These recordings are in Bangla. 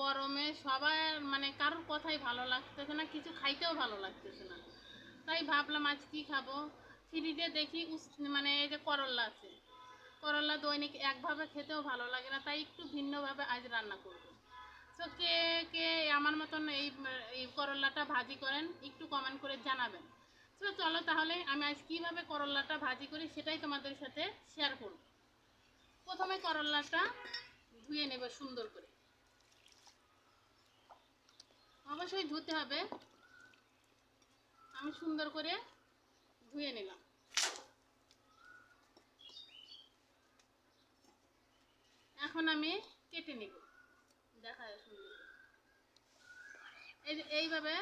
গরমে সবার মানে কারোর কথাই ভালো লাগতেছে না, কিছু খাইতেও ভালো লাগতেছে না। তাই ভাবলাম আজ কি খাবো। ফ্রিজে দেখি মানে এই যে করল্লা আছে, করল্লা দৈনিক একভাবে খেতেও ভালো লাগে না, তাই একটু ভিন্নভাবে আজ রান্না করব। তো কে কে আমার মতন এই করল্লাটা ভাজি করেন একটু কমেন্ট করে জানাবেন। তো চলো তাহলে আমি আজ কীভাবে করল্লাটা ভাজি করি সেটাই তোমাদের সাথে শেয়ার করব। প্রথমে করল্লাটা ধুয়ে নেব সুন্দর করে, অবশ্যই ধুতে হবে। আমি সুন্দর করে ধুয়ে নিলাম। এখন আমি কেটে নিব, দেখা যায় সুন্দর এইভাবে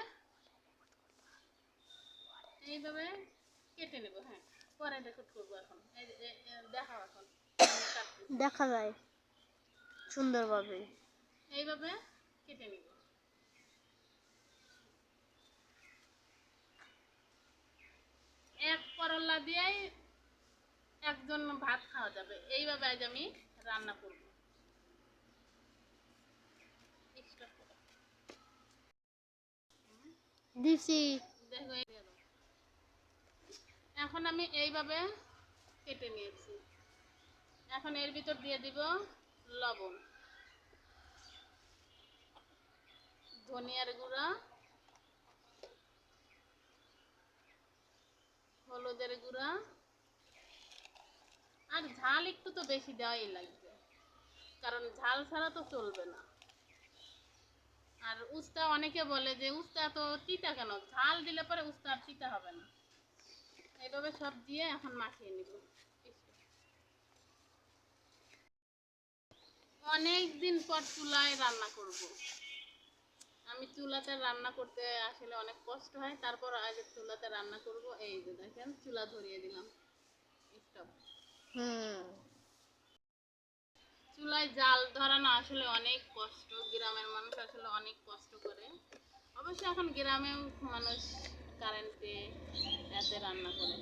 এইভাবে কেটে নেব। হ্যাঁ, পরে রেকর্ড করবো। এখন দেখাও, এখন দেখা যায় সুন্দরভাবে এইভাবে কেটে নিব। এক করল্লা দিয়েই একজন ভাত খাওয়া যাবে। এইভাবে আজ আমি রান্না করব। দিছি। দেখো, এখন আমি এইভাবে কেটে নিয়েছি। এখন এর ভিতর দিয়ে দিব লবণ, ধনিয়ার গুঁড়া, হলুদের গুঁড়া, আর ঝাল একটু তো বেশি দেওয়াই লাগবে, কারণ ঝাল ছাড়া তো চলবে না। আর উস্তা অনেকে বলে যে উস্তা এত তিতা কেন, ঝাল দিলে পরে উস্তা আর তিতা হবে না। এইভাবে সব দিয়ে এখন মাখিয়ে নিব। অনেক দিন পর চুলায় রান্না করব। আমি চুলাতে রান্না করতে আসলে অনেক কষ্ট হয়, তারপর আজ চুলাতে রান্না করব। এই যে দেখেন, চুলা ধরিয়ে দিলাম। স্টপ। চুলায় জাল ধরানো আসলে অনেক কষ্ট, গ্রামের মানুষ আসলে অনেক কষ্ট করে। অবশ্য এখন গ্রামেও মানুষ কারেন্টে এতে রান্না করে।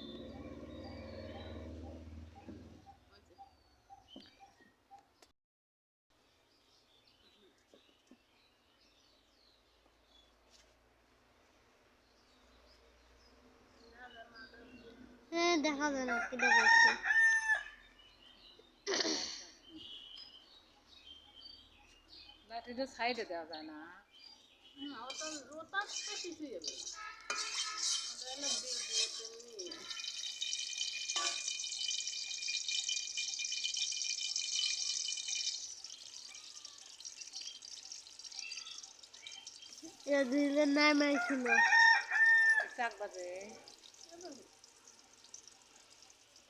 হ্যাঁ, দেখা যায় না কি দেখাচ্ছি। লাঠিটা সাইডে দেওয়া যায় না। ওটা ওটা তো কিছুই যাবে না। ওটা হলো তেমনি। এটা দিলে নাই ছিল। চাক বাজে।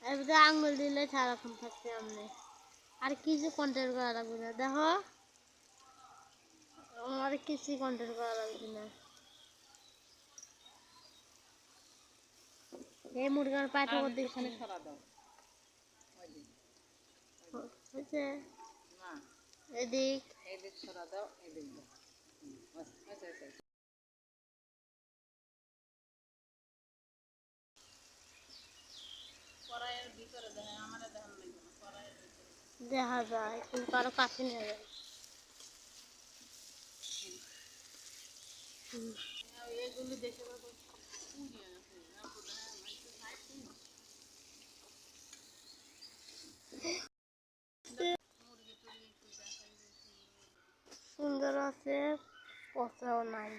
এবার আঙুল দিলে সারাক্ষণ থাকতে আমি আর কিছু কন্ট্রোল করা লাগবে না। দেখো, আমার কিছু কন্ট্রোল করা লাগবে না। এই মুরগার পাটা করতে সরা দাও। হয়েছে না, এদিক এদিক সরা দাও, এদিক দাও। কড়াইয়ের ভিতরে দেখেন, আমার দেখান লাগবে না, কড়াইয়ের ভিতরে দেখা যায় কিন্তু কারো কাছে নিয়ে যায়। এগুলি দেখে পুড়িয়ে গেছে। সুন্দর আছে, পচাও নাই।